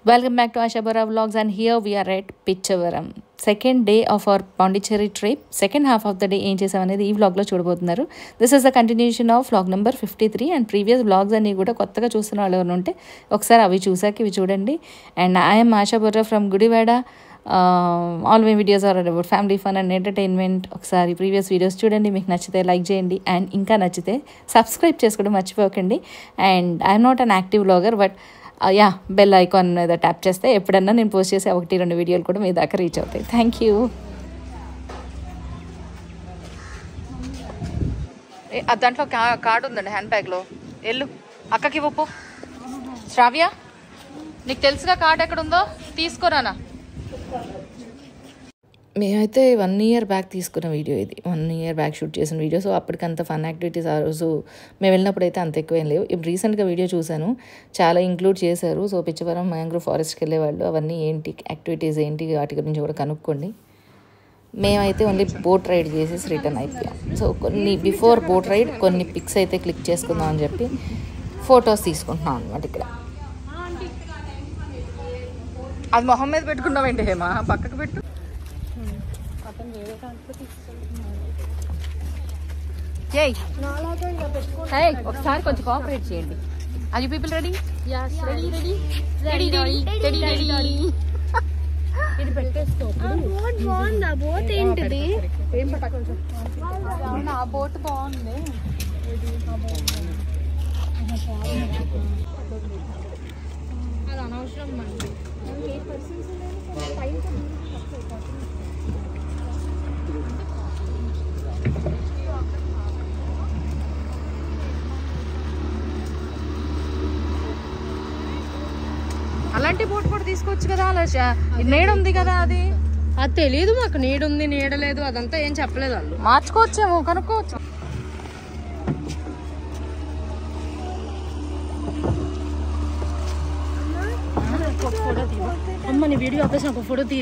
Welcome back to Asha Bora Vlogs, and here we are at Pichavaram. Second day of our Pondicherry trip. Second half of the day ఏం చేసామనేది ఈ వ్లాగ్లో చూడబోతున్నారు. This is the continuation of vlog number 53 and previous vlogs అన్ని కూడా కొత్తగా చూస్తున్న వాళ్ళు ఎవరు ఉంటే ఒకసారి అవి చూసాక ఇవి చూడండి. And I'm Asha Borra from Gudivada. All my videos are about family fun and entertainment. ఒకసారి ప్రీవియస్ వీడియోస్ చూడండి, మీకు నచ్చితే లైక్ చేయండి అండ్ ఇంకా నచ్చితే సబ్స్క్రైబ్ చేసుకోవడం మర్చిపోకండి. And I'm not an active vlogger, but bell icon మీద ట్యాప్ చేస్తే ఎప్పుడన్నా నేను పోస్ట్ చేసే 1-2 వీడియోలు కూడా మీ దాకా రీచ్ అవుతాయి. Thank you. దాంట్లో కార్డు ఉందండి హ్యాండ్ బ్యాగ్లో. వెళ్ళు అక్కకి ఇవ్వపు. శ్రావ్య, నీకు తెలుసుగా కార్డు ఎక్కడ ఉందో, తీసుకోరానా. మేమైతే 1 year బ్యాక్ తీసుకున్న వీడియో ఇది. 1 year బ్యాక్ షూట్ చేసిన వీడియో. సో అప్పటికంత ఫన్ యాక్టివిటీస్ ఆ రోజు మేము వెళ్ళినప్పుడు అయితే అంత ఎక్కువ ఏం లేవు. ఇప్పుడు రీసెంట్గా వీడియో చూశాను, చాలా ఇంక్లూడ్ చేశారు. సో పిచ్చవరం మ్యాంగ్రోవ్ ఫారెస్ట్కి వెళ్ళేవాళ్ళు అవన్నీ ఏంటి యాక్టివిటీస్ ఏంటి వాటి గురించి కూడా కనుక్కోండి. మేమైతే ఓన్లీ బోట్ రైడ్ చేసేసి రిటర్న్ అయిపోయాం. సో కొన్ని బిఫోర్ బోట్ రైడ్ కొన్ని పిక్స్ అయితే క్లిక్ చేసుకుందాం అని చెప్పి ఫొటోస్ తీసుకుంటున్నాం అనమాట. ఇక్కడ అది మొహం మీద పెట్టుకున్నామేంటి హేమా, పక్కకు పెట్టు. ఒకసారి కొంచెం కోఆపరేట్ చేయండి. Are you people ready? ఇది పెట్టేసుకో. బోట్ బాగుందా? బోట్ ఏంటిది? ఆ బోట్ బాగుంది. అది అనవసరం అండి. అలాంటి బోట్ కూడా తీసుకోవచ్చు కదా. అలా నీడ ఉంది కదా, అది తెలియదు మాకు. నీడుంది నీడలేదు అదంతా ఏం చెప్పలేదు వాళ్ళు. మార్చుకోవచ్చేమో, కనుక్కోవచ్చు. అమ్మ నీ వీడియో ఆపేసి ఒక ఫోటో తీ.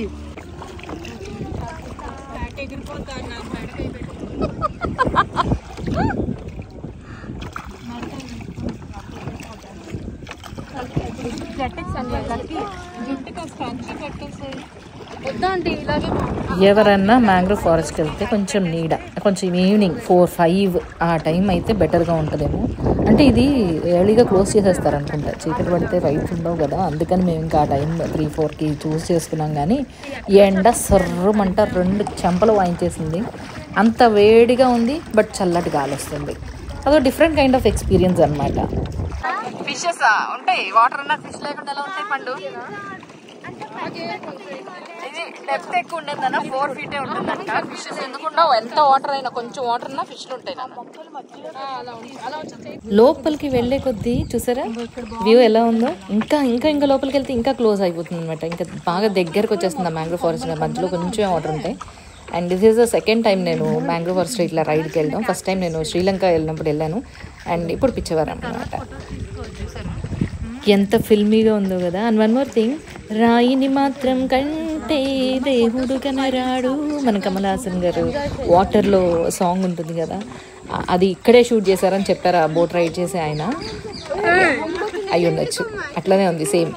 ఎవరన్నా మ్యాంగ్రోవ్ ఫారెస్ట్కి వెళ్తే కొంచెం నీడ, కొంచెం ఈవినింగ్ 4-5 ఆ టైం అయితే బెటర్గా ఉంటుందేమో. అంటే ఇది ఎర్లీగా క్లోజ్ చేసేస్తారు అనుకుంటా, చీకటి పడితే రైడ్స్ ఉండవు కదా. అందుకని మేము ఇంకా ఆ టైం 3-4కి చూస్ చేసుకున్నాం. కానీ ఎండ సర్రమంట 2 చెంపలు వాయించేసింది. అంత వేడిగా ఉంది, బట్ చల్లటి గాలి వస్తుంది. అదో డిఫరెంట్ కైండ్ ఆఫ్ ఎక్స్పీరియన్స్ అనమాట. ఫిషెస్ ఉంటాయి, వాటర్ ఉన్న ఫిష్ లేకుండా ఎలా ఉంటాయి పండు. ఇది డెప్త్ ఎక్కువ ఉండేదన్న 4 feet ఉంటుందంట. ఫిషెస్ ఎందుకుంటావు, ఎంత వాటర్ అయినా కొంచెం వాటర్ ఉన్నా ఫిష్లు ఉంటాయి. లోపలికి వెళ్లే కొద్దీ చూసారా వ్యూ ఎలా ఉందో. ఇంకా ఇంకా ఇంకా లోపలికి వెళ్తే ఇంకా క్లోజ్ అయిపోతుంది అనమాట. ఇంకా బాగా దగ్గరకు వచ్చేస్తుంది ఆ మ్యాంగ్రోవ్ ఫారెస్ట్. మధ్యలో కొంచెం వాటర్ ఉంటాయి. And this is the second time నేను మ్యాంగ్రోవ్ ఫారెస్ట్ ఇట్లా రైడ్కి వెళ్ళాను. ఫస్ట్ టైం నేను శ్రీలంక వెళ్ళినప్పుడు వెళ్ళాను, అండ్ ఇప్పుడు పిచ్చవరం అనమాట. ఎంత ఫిల్మీగా ఉందో కదా. అండ్ వన్ మోర్ థింగ్, రాయిని మాత్రం కంటే దేవుడు కనరాడు, మన కమల్ హాసన్ గారు వాటర్లో సాంగ్ ఉంటుంది కదా, అది ఇక్కడే షూట్ చేశారని చెప్పారు. ఆ బోట్ రైడ్ చేసి ఆయన అయి ఉండొచ్చు. అట్లనే ఉంది సేమ్.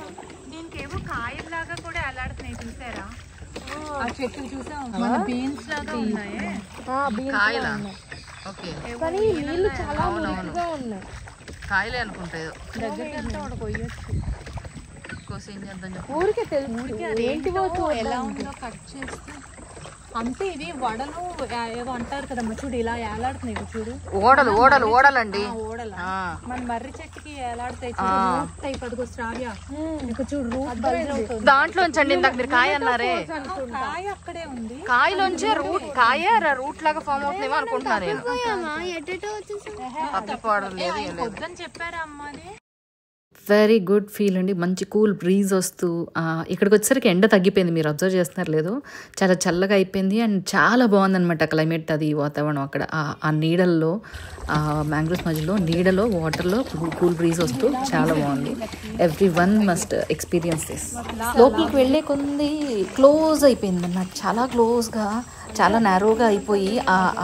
కాయలే అనుకుంటా, ఊరికే తెలుసు ఎలా ఉందో కట్ చేస్తే అంతే. ఇది వడలు ఏదో అంటారు కదమ్మా, చూడు ఇలా ఏలాడుతున్నాయి చూడు. ఓడలండి. ఓడల మన మర్రి చెట్టుకి ఏలాడుతాయి చూడు. శ్రావ్య చూడు దాంట్లోంచండి. ఇందాక మీరు కాయ అన్నారే, కాయ అక్కడే ఉంది. కాయలోంచే రూట్ లాగా ఫామ్ అవుతుందేమో అనుకుంటున్నాను నేను. వద్దని చెప్పారా అమ్మ. అది వెరీ గుడ్ ఫీల్ అండి. మంచి కూల్ బ్రీజ్ వస్తూ ఇక్కడికి వచ్చేసరికి ఎండ తగ్గిపోయింది. మీరు అబ్జర్వ్ చేస్తున్నారు లేదో, చాలా చల్లగా అయిపోయింది. అండ్ చాలా బాగుందనమాట క్లైమేట్, అది వాతావరణం. అక్కడ ఆ నీడల్లో, మ్యాంగ్రోవ్స్ మధ్యలో నీడలో వాటర్లో కూల్ బ్రీజ్ వస్తూ చాలా బాగుంది. ఎవ్రీ1 మస్ట్ ఎక్స్పీరియన్స్ దిస్. లోపలికి వెళ్ళే కొంది క్లోజ్ అయిపోయింది అన్నమాట, చాలా క్లోజ్గా, చాలా నేరోగా అయిపోయి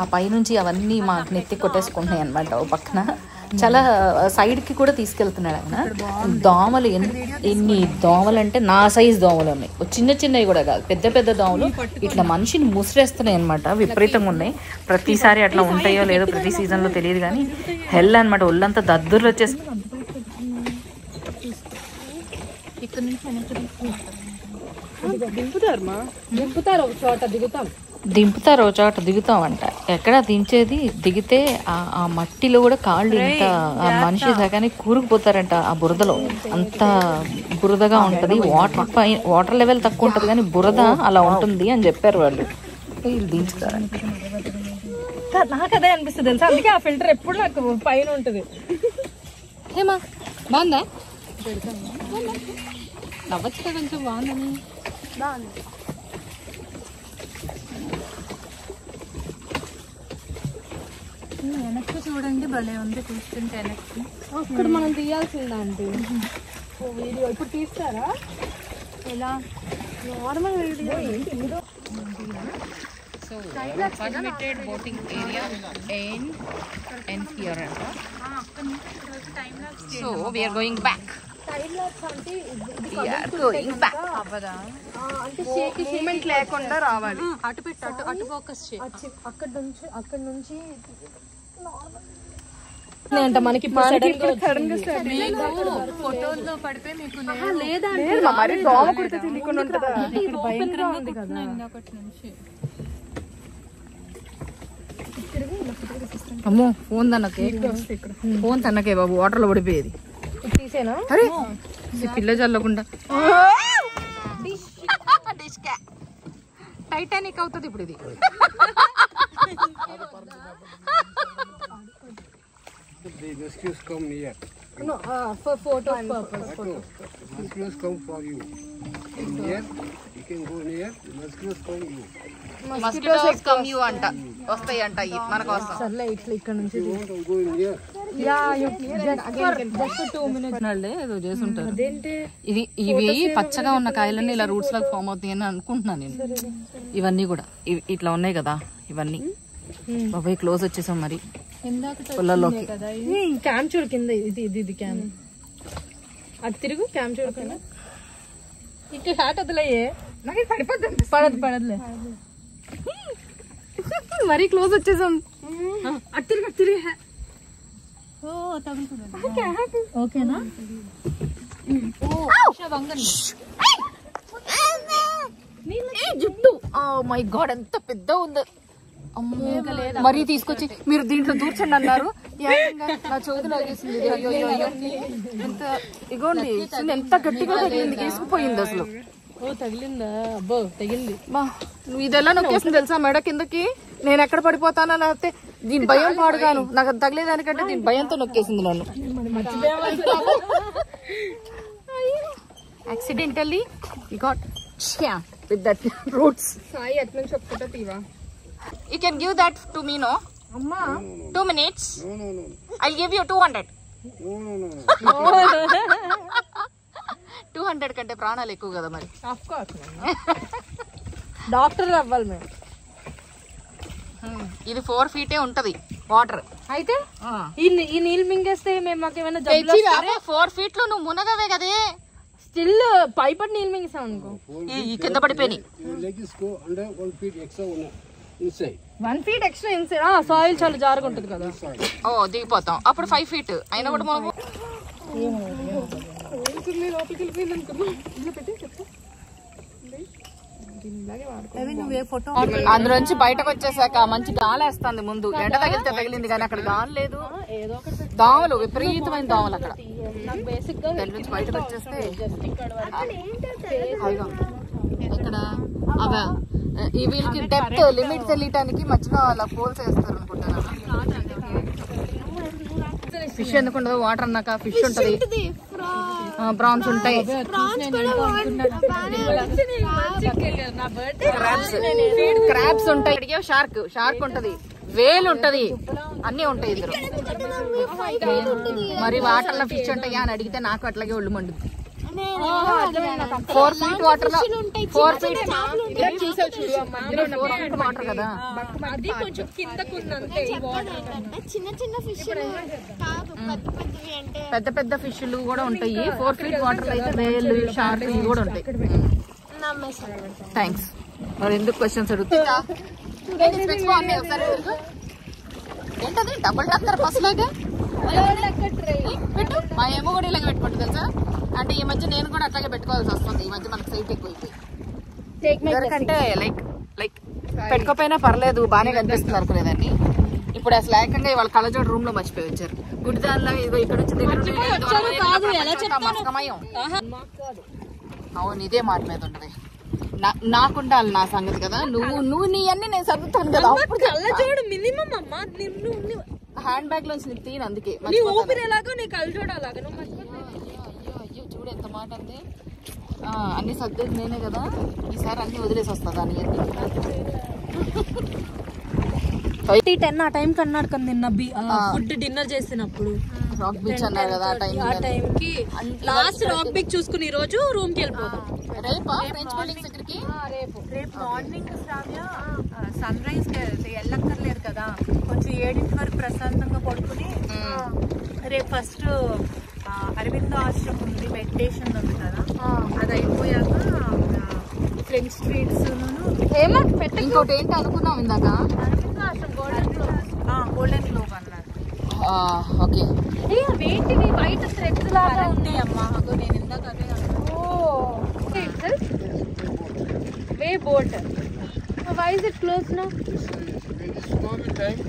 ఆ పైనుంచి అవన్నీ మాకు నెత్తి కొట్టేసుకుంటున్నాయి అనమాట ఓ పక్కన. చాలా సైడ్కి కూడా తీసుకెళ్తున్నాడు ఆయన. దోమలు ఎన్ని దోమలు అంటే నా సైజ్ దోమలు ఉన్నాయి, చిన్న చిన్నవి కూడా కాదు, పెద్ద పెద్ద దోమలు ఇట్లా మనిషిని ముసిరేస్తున్నాయి అనమాట, విపరీతంగా ఉన్నాయి. ప్రతిసారి అట్లా ఉంటాయో లేదో ప్రతి సీజన్లో తెలియదు కానీ హెల్ అనమాట, ఒళ్ళంతా దద్దుర్లు వచ్చేసి. దింపుతారు ఒక చోట దిగుతామంట. ఎక్కడ దించేది, దిగితే ఆ మట్టిలో కూడా కాళ్ళు ఇంత ఆ మనిషి సగానే కూరుకుపోతారంట. ఆ బురదలో అంత బురదగా ఉంటది, వాటర్ లెవెల్ తక్కువ ఉంటది కానీ బురద అలా ఉంటుంది అని చెప్పారు వాళ్ళు. వీళ్ళు దించుతారంట. నాకు అదే అనిపిస్తుంది తెలుసా, అందుకే ఆ ఫిల్టర్ ఎప్పుడు నాకు పైన ఉంటుంది. ఏమా బాగుందా? నవ్వచ్చు కదా కొంచెం, బాగుందని. బాగుంది. వెనక్కి చూడండి, భలే ఉంది చూస్తుంటే వెనక్కి. అక్కడ మనం తీయాల్సిందా అంటే వీడియో ఇప్పుడు తీస్తారా? ఎలా నార్మల్ వీడియో ఏంటి? So, permitted boating area and here. So, we are going back. We are going back. అంటే షేక్ మూమెంట్ లేకుండా రావాలి. అటు పెట్టు, అటు ఫోకస్ చేయి. అక్కడ నుంచి అంటే మనకి ఫోటోల్లో పడితే మీకు లేదా మరి దోమ కుడితే తెలియకుండా ఉంటుందా? భయంకరంగా ఉంది కదా ఇంకొకటి నుంచి. అమ్మో ఫోన్ తనకే, ఫోన్ తనకే బాబు, వాటర్ లో పడిపోయేది. తీసేనా? అరే పిల్ల చల్లకుండా టైటానిక్ అవుతుంది ఇప్పుడు ఇది. The mosquitoes come near. No, for photo purpose. Mosquitoes come for you. Near, you can go near. Mosquitoes come you. Mosquitoes come you అంట, వస్తాయి అంట మన కోసం. సర్లే ఇట్లా ఇక్కడ నుంచి You want to go near? ఏదో చేసుంటారు. ఇవి పచ్చగా ఉన్న కాయలన్నీ ఇలా రూట్స్ లాగా ఫామ్ అవుతాయి అని అనుకుంటున్నాను నేను. ఇవన్నీ కూడా ఇట్లా ఉన్నాయి కదా ఇవన్నీ. బాబాయ్ క్లోజ్ వచ్చేసాం మరి పొలాల్లోకి. క్యామ్ చూడు కింద, ఇది క్యామ్. అటు తిరుగు, క్యామ్ చూడకుండా ఇక్కడ షాట్ వదిలేయే, నాకు పడదులే. మరీ క్లోజ్ వచ్చేసాం. అటు తిరిగి ఓకేనా? జుట్టు మై గాడ్ ఎంత పెద్ద ఉంది. మరీ తీసుకొచ్చి మీరు దీంట్లో దూర్చండి అన్నారు, నా చోటు లాగేసింది. ఎంత ఇగోండి, ఎంత గట్టిగా తగిలింది, తీసుకుపోయింది అసలు. తగిలిందా? అబ్బో తగిలింది. నువ్వు ఇదెలా నొక్కేసింది తెలుసా మెడ కిందకి. నేను ఎక్కడ పడిపోతానా లేకపోతే దీని భయం పాడుగాను, నాకు తగిలేదానికంటే దీని భయంతో నొక్కేసింది నన్ను. Accidentally we got with that roots. Sai అట్లా నుంచి ఒక్కటే తీవా. You can give that to me, no? అమ్మా 2 minutes. No. I'll give you 200. No. 200 కంటే ప్రాణాలు ఎక్కువ కదా మరి. ఆఫ్ కోర్స్ డాక్టర్ అవ్వాలి మేము. ఇది 4 feet ఉంటది వాటర్. అయితే ఈ నీళ్ళు మింగేస్తే మేము మాకేమైనా జబ్బులు? 4 feet లో నువ్వు మునగవే కదే. స్టిల్ పైపట్ నీళ్ళు మింగేసాం అనుకో, ఈ కింద పడిపోయి. Your legs go under 1 feet extra inside. 1 feet extra inside. Soil చాలా జారుగా ఉంటుంది కదా. ఓ దిగిపోతాం అప్పుడు 5 feet అయినా కూడా మనకు. అందులోంచి బయటకు వచ్చేసాక మంచి గాలి వేస్తుంది. ముందు ఎండ తగిలితే తగిలింది కానీ అక్కడ గాలి లేదు. దోమలు, విపరీతమైన దోమలు అక్కడ. దాని నుంచి బయటకు వచ్చేస్తే ఇక్కడ అవా ఈ వీళ్ళకి డెప్త్ లిమిట్ తెలియటానికి మధ్యలో అలా పోల్స్ వేస్తారు అనుకుంటున్నాను. ఫిష్ ఎందుకు ఉండదు? వాటర్ అన్నాక ఫిష్ ఉంటది, ప్రాన్స్ ఉంటాయి, క్రాబ్స్ ఉంటాయి, షార్క్ ఉంటది, వేలు ఉంటది, అన్ని ఉంటాయి ఇద్దరు. మరి వాటర్ లో ఫిష్ ఉంటాయా అని అడిగితే నాకు అట్లాగే ఒళ్ళు మండుద్ది. 4 feet వాటర్ లో 4 feet వాటర్ కదా. అది కొంచెం కిందకున్నంతే. చిన్న చిన్న ఫిష్ పెద్ద పెద్ద ఫిష్లు కూడా ఉంటాయి. 4 feet వాటర్ అయితే వేలు షార్క్ ఇవి కూడా ఉంటాయి. థ్యాంక్స్. మరి ఎందుకు క్వశ్చన్స్ అడుగుతా? ఏంటది డబుల్ టక్కర్ బస్ లాగా పెట్టు. మా ఏమో కూడా ఇలాగ పెట్టుకుంటుంది తెలుసా. అంటే ఈ మధ్య నేను కూడా అట్లాగే పెట్టుకోవాల్సి వస్తుంది. ఈ మధ్య మనకు సైట్ ఎక్కువైపోయి ఎందుకంటే లైక్ పెట్టుకోపోయినా పర్లేదు బాగానే కనిపిస్తుంది అనుకునేదాన్ని. ఇప్పుడు అసలు ఏకంగా ఇవాళ కళ్ళజోడు రూమ్ లో మర్చిపోయి వచ్చారు. గుడి దానిలో ఇదిగో ఇక్కడ నుంచి అవును ఇదే మాట మీద ఉంటది. నాకుండాలి నా సంగతి కదా. నువ్వు నీ అన్ని నేను చదువుతాను కదా. కళ్ళజోడు మినిమం అమ్మా. హ్యాండ్ బ్యాగ్ లోంచి నీకు తీను అందుకే. ఊపిరి ఎలాగో నీ కళ్ళజోడు అలాగా అయ్యో చూడు ఎంత మాట అంది. అన్ని సర్దేది నేనే కదా. ఈసారి అన్ని వదిలేసి వస్తా అని 10 ఆ టైం కన్నాడు కదా నిన్న ఫుడ్ డిన్నర్ చేసినప్పుడు. రాక్ బీచ్ అన్నారు కదా ఆ టైంకి లాస్ట్ రాక్ బీచ్ చూసుకుని ఈ రోజు రూమ్ కి వెళ్ళిపోతాం. రేపు మార్నింగ్ సన్ రైజ్ వెళ్ళక్కర్లేదు కదా. కొంచెం 7 వరకు ప్రశాంతంగా పడుకుని రేపు ఫస్ట్ అరవింద ఆశ్రమం ఉంది, మెడిటేషన్ ఉంది కదా. అది అయిపోయాక ఫ్రెంచ్ స్ట్రీట్స్ ఇంకోటి ఏంటి అనుకున్నాం ఇందాక అరవింద ఆశ్రమం గోల్డెన్ గ్లోబ్ అన్నారు. ఓకే ఏంటివి వైట్ థ్రెడ్స్ లాగా ఉంది అమ్మా. నేను ఇందాక అదే వే boat. Why is it closed now? Tsunami time,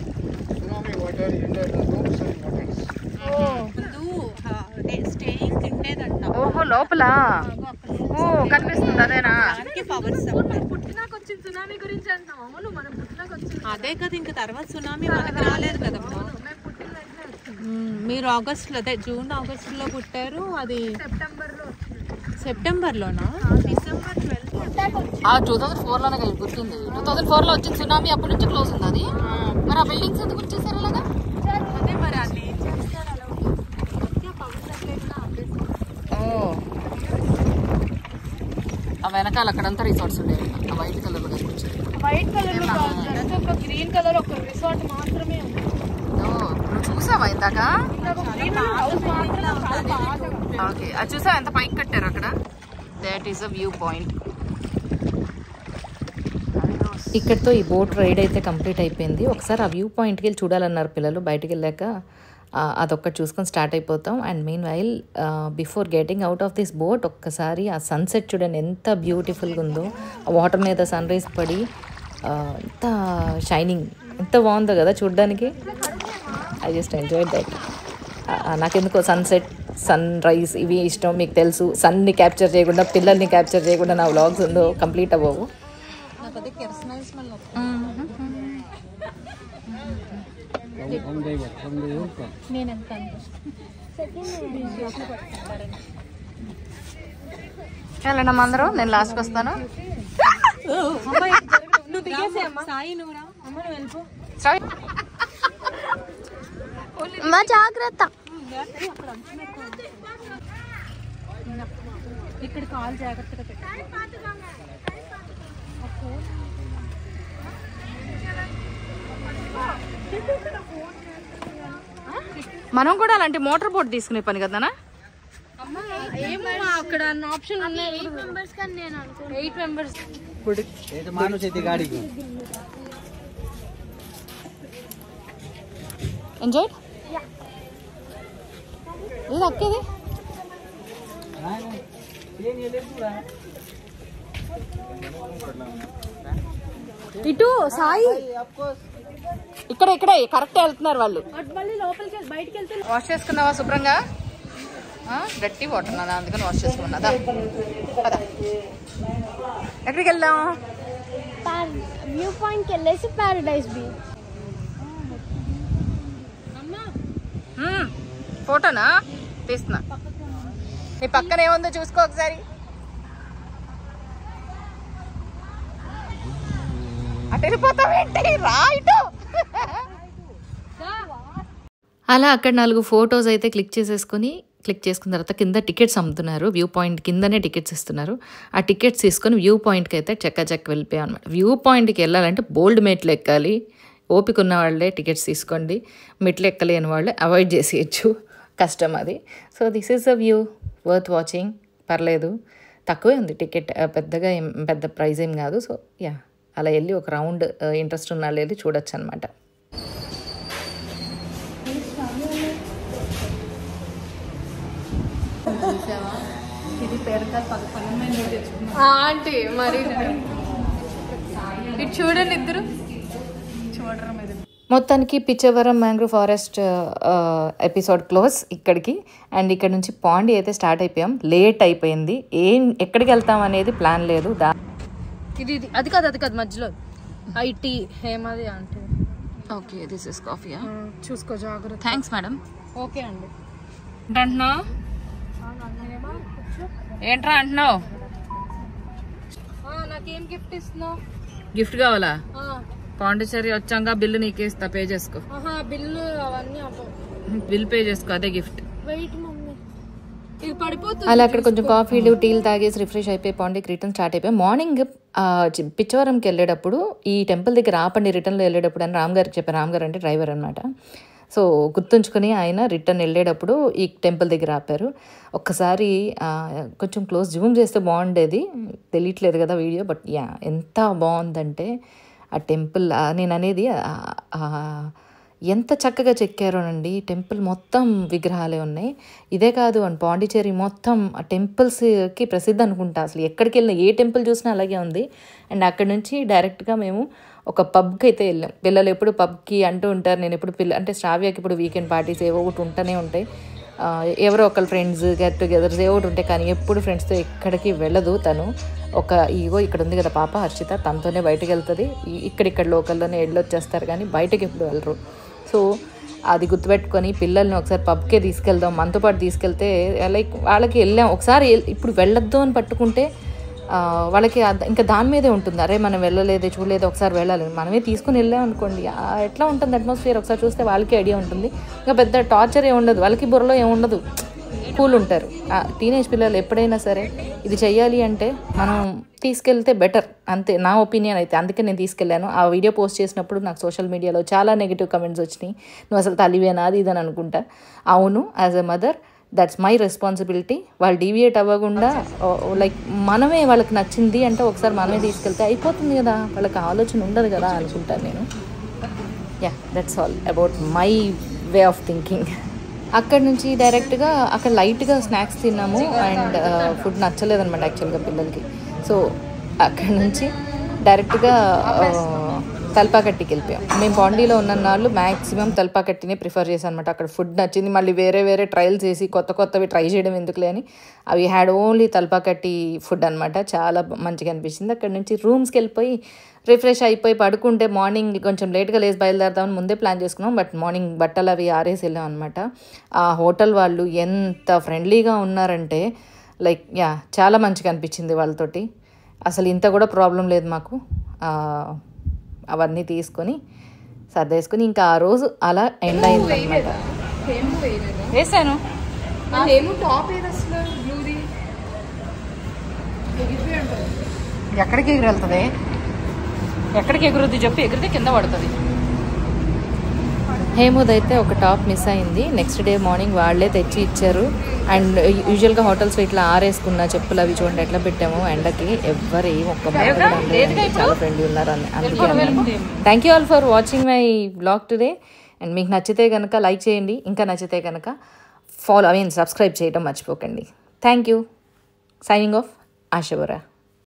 tsunami water enter the rooms and hotels. Staying తిండేదంట. ఓహో లోపల కనిపిస్తుంది అదేనా? పుట్టినాక వచ్చిన సునామీ గురించి అంటాం. అవును మనం పుట్టినాక వచ్చింది అదే కదా. ఇంకా తర్వాత సునామీ మనకు రాలేదు కదా. మీరు ఆగస్ట్ లో జూన్ ఆగస్ట్ లో పుట్టారు. అది సెప్టెంబర్ లోనా డిసెంబర్ 2004 లోనే కదా గుర్తుంది. 2004 లో వచ్చింది సునామీ. అప్పటి నుంచి క్లోజ్ ఉంది అది. మరి ఆ బిల్డింగ్స్ ఎందుకు వచ్చేసారు అలాగా? అదే మరి అన్ని ఏం చేస్తారు అలా. ఆ వెనకాల అక్కడంతా రిసార్ట్స్ ఉండేవి. ఆ వైట్ కలర్ లో వైట్ కలర్ ఒక గ్రీన్ కలర్ ఒక రిసార్ట్ మాత్రమే ఉంది. నువ్వు చూసావా ఇందాక? ఓకే అది చూసావా ఎంత పైకి కట్టారు అక్కడ? That is a view point. ఇక్కడితో ఈ బోట్ రైడ్ అయితే కంప్లీట్ అయిపోయింది. ఒకసారి ఆ వ్యూ పాయింట్కి వెళ్ళి చూడాలన్నారు పిల్లలు. బయటకు వెళ్ళాక అదొక్కటి చూసుకొని స్టార్ట్ అయిపోతాం. And mean while before getting out of this boat ఒక్కసారి ఆ సన్సెట్ చూడండి ఎంత బ్యూటిఫుల్గా ఉందో. వాటర్ మీద సన్ రైజ్ పడి ఎంత షైనింగ్ ఎంత బాగుందో కదా చూడడానికి. I just enjoyed that. నాకెందుకో సన్సెట్ సన్ రైజ్ ఇవి ఇష్టం. మీకు తెలుసు సన్ని క్యాప్చర్ చేయకుండా పిల్లల్ని క్యాప్చర్ చేయకుండా నా వ్లాగ్స్ ఉందో కంప్లీట్ అవ్వవు. వెళ్ళండి అందరూ, నేను లాస్ట్కి వస్తాను. జాగ్రత్త. ఇక్కడ కాల్ జాగ్రత్తగా పెట్టాలి. మనం కూడా అలాంటి మోటార్ బోట్ తీసుకునే పని కదా. అక్కడ ఆప్షన్ ఉన్నాయి. 8 members ఎంజాయ్ ఇది అక్కేది. ఇటు సాయి ఇక్కడే కరెక్ట్ వెళ్తున్నారు వాళ్ళు. బయటికి వెళ్తే వాష్ చేసుకున్నావా శుభ్రంగా? గట్టి వాటర్ నాన్న, అందుకని వాష్ చేసుకున్నదా. ఎక్కడికి వెళ్దాం? వ్యూ పాయింట్కి వెళ్ళేసి ప్యారడైజ్ బీచ్. ఫోటోనా తీస్తున్నా. నీ పక్కన ఏముందో చూసుకో ఒకసారి. అటు వెళ్ళిపోతావేంటి? రైట్. అలా అక్కడ 4 ఫొటోస్ అయితే క్లిక్ చేసుకున్న తర్వాత కింద టికెట్స్ అమ్ముతున్నారు. వ్యూ పాయింట్ కిందనే టికెట్స్ ఇస్తున్నారు. ఆ టికెట్స్ తీసుకొని వ్యూ పాయింట్కి అయితే చెక్క వెళ్ళిపోయాం అనమాట. వ్యూ పాయింట్కి వెళ్ళాలంటే బోల్డ్ మేట్లు ఎక్కాలి. ఓపిక ఉన్న వాళ్ళే టికెట్స్ తీసుకోండి, మెట్లు ఎక్కలేని వాళ్ళు అవాయిడ్ చేసేయచ్చు, కష్టం అది. So this is a view worth watching. పర్లేదు, తక్కువే ఉంది టికెట్, పెద్దగా పెద్ద ప్రైజ్ ఏం కాదు. సో యా, అలా వెళ్ళి ఒక రౌండ్ ఇంట్రెస్ట్ ఉన్న వాళ్ళు వెళ్ళి చూడొచ్చు అనమాట. ఇది పేరుతో 11 తెచ్చుకున్నాం ఆంటీ. మరి ఇటు చూడండి, ఇద్దరు చూడరు మీరు. మొత్తానికి Pichavaram mangrove forest episode close ఇక్కడికి. అండ్ ఇక్కడ నుంచి పాండి అయితే స్టార్ట్ అయిపోయాం. లేట్ అయిపోయింది, ఎక్కడికి వెళ్తాం అనేది ప్లాన్ లేదు. ఇది అది కాదు మధ్యలో ఐటీ హేమది అంటే. Okay, this is coffee. చూసుకో జాగ్రత్త. Thanks madam. ఓకే అండి. అంటున్నావు ఏంట్రా అంటున్నావు? నాకేం గిఫ్ట్ ఇస్తున్నావు? గిఫ్ట్ కావాలా? పాండిచేరి వచ్చాక బిల్లు నీకేస్తా, పే చేసుకో. బిల్లు అవన్నీ బిల్ పే చేసుకో, అదే గిఫ్ట్. వెయిట్ మమ్మీ, ఇది పడిపోతుంది. అలా అక్కడ కొంచెం కాఫీలు టీలు తాగేసి రిఫ్రెష్ అయిపోయి పాండికి రిటర్న్ స్టార్ట్ అయిపోయి మార్నింగ్ పిచ్చవరంకి వెళ్ళేటప్పుడు ఈ టెంపుల్ దగ్గర ఆపండి రిటర్న్లో వెళ్ళేటప్పుడు అని రామ్ గారికి చెప్పాను. రామ్ గారు అంటే డ్రైవర్ అనమాట. సో గుర్తుంచుకొని ఆయన రిటర్న్ వెళ్ళేటప్పుడు ఈ టెంపుల్ దగ్గర ఆపారు. ఒక్కసారి కొంచెం క్లోజ్ జూమ్ చేస్తే బాగుండేది, తెలియట్లేదు కదా వీడియో, బట్ యా ఎంత బాగుందంటే ఆ టెంపుల్. నేను అనేది ఎంత చక్కగా చెక్కారోనండి. టెంపుల్ మొత్తం విగ్రహాలే ఉన్నాయి. ఇదే కాదు అండ్ పాండిచేరి మొత్తం ఆ టెంపుల్స్కి ప్రసిద్ధి అనుకుంటా. అసలు ఎక్కడికి వెళ్ళినా ఏ టెంపుల్ చూసినా అలాగే ఉంది. అండ్ అక్కడ నుంచి డైరెక్ట్గా మేము ఒక పబ్కి అయితే వెళ్ళాం. పిల్లలు ఎప్పుడు పబ్కి అంటూ ఉంటారు. నేను ఎప్పుడు అంటే శ్రావ్యకి ఇప్పుడు వీకెండ్ పార్టీస్ ఏవో ఒకటి ఉంటూనే ఉంటాయి. ఎవరో ఒకళ్ళ ఫ్రెండ్స్ గెట్ టుగెదర్స్ ఏవో ఒకటి ఉంటాయి, కానీ ఎప్పుడు ఫ్రెండ్స్తో ఎక్కడికి వెళ్ళదు. తను ఒక ఇక్కడ ఉంది కదా పాప హర్షిత, తనతోనే బయటకు వెళ్తుంది. ఇక్కడిక్కడ లోకల్లోనే వెళ్ళొచ్చేస్తారు కానీ బయటకి ఎప్పుడు వెళ్ళరు. సో అది గుర్తుపెట్టుకొని పిల్లల్ని ఒకసారి పబ్కే తీసుకెళ్దాం, మనతో పాటు తీసుకెళ్తే లైక్ వాళ్ళకి వెళ్ళాం ఒకసారి. ఇప్పుడు వెళ్ళొద్దు అని పట్టుకుంటే వాళ్ళకి ఇంకా దాని మీదే ఉంటుంది. అరే మనం వెళ్ళలేదే చూడలేదు, ఒకసారి వెళ్ళాలి. మనమే తీసుకుని వెళ్ళాం అనుకోండి, ఎట్లా ఉంటుంది అట్మాస్ఫియర్ ఒకసారి చూస్తే వాళ్ళకి ఐడియా ఉంటుంది. ఇంకా పెద్ద టార్చర్ ఏముండదు, వాళ్ళకి బుర్రలో ఏముండదు, కూల్ ఉంటారు. టీనేజ్ పిల్లలు ఎప్పుడైనా సరే ఇది చెయ్యాలి అంటే మనం తీసుకెళ్తే బెటర్, అంతే నా ఒపీనియన్ అయితే. అందుకే నేను తీసుకెళ్ళాను. ఆ వీడియో పోస్ట్ చేసినప్పుడు నాకు సోషల్ మీడియాలో చాలా నెగిటివ్ కమెంట్స్ వచ్చినాయి. నువ్వు అసలు తల్లివేనా అది ఇదని అనుకుంటా. అవును, as a mother that's my responsibility. వాళ్ళు డీవియేట్ అవ్వకుండా లైక్ మనమే వాళ్ళకి నచ్చింది అంటే ఒకసారి మనమే తీసుకెళ్తే అయిపోతుంది కదా, వాళ్ళకి ఆలోచన ఉండదు కదా అనుకుంటాను నేను. Yeah, that's all about my way of thinking. అక్కడ నుంచి డైరెక్ట్గా అక్కడ లైట్గా స్నాక్స్ తిన్నాము అండ్ ఫుడ్ నచ్చలేదన్నమాట యాక్చువల్గా పిల్లలకి. సో అక్కడ నుంచి డైరెక్ట్గా తల్పాకట్టికి వెళ్ళిపోయాం. మేము పాండీలో ఉన్న నాళ్ళు మ్యాక్సిమం తల్పాకట్టినే ప్రిఫర్ చేశాను అనమాట. అక్కడ ఫుడ్ నచ్చింది, మళ్ళీ వేరే ట్రయల్స్ చేసి కొత్తవి ట్రై చేయడం ఎందుకులే అని అవి హ్యాడ్ ఓన్లీ తల్పాకట్టి ఫుడ్ అనమాట. చాలా మంచిగా అనిపించింది. అక్కడ నుంచి రూమ్స్కి వెళ్ళిపోయి రిఫ్రెష్ అయిపోయి పడుకుంటే మార్నింగ్ కొంచెం లేట్గా లేసి బయలుదేరదామని ముందే ప్లాన్ చేసుకున్నాం. బట్ మార్నింగ్ బట్టలు అవి ఆరేసి వెళ్ళాం అనమాట. ఆ హోటల్ వాళ్ళు ఎంత ఫ్రెండ్లీగా ఉన్నారంటే లైక్ యా చాలా మంచిగా అనిపించింది వాళ్ళతోటి. అసలు ఇంత కూడా ప్రాబ్లం లేదు మాకు. అవన్నీ తీసుకొని సర్దేసుకొని ఇంకా ఆ రోజు అలా ఎండ్ అయింది అనమాట. వేసాను ఎక్కడికి ఎగురు వెళ్తుంది, ఎక్కడికి ఎగురుద్ది చెప్పు, ఎగిరితే కింద పడుతుంది. హేమూద్ అయితే ఒక టాప్ మిస్ అయింది. నెక్స్ట్ డే మార్నింగ్ వాళ్ళే తెచ్చి ఇచ్చారు. అండ్ యూజువల్గా హోటల్స్లో ఇట్లా ఆరేసుకున్న చెప్పులు అవి చూడండి ఎట్లా పెట్టాము ఎండకి. ఎవ్వరు చాలా ఫ్రెండ్లీ ఉన్నారు అందుకే. Thank you all for watching my vlog today. And మీకు నచ్చితే కనుక లైక్ చేయండి, ఇంకా నచ్చితే కనుక సబ్స్క్రైబ్ చేయడం మర్చిపోకండి. Thank you. Signing off, Asha Bora.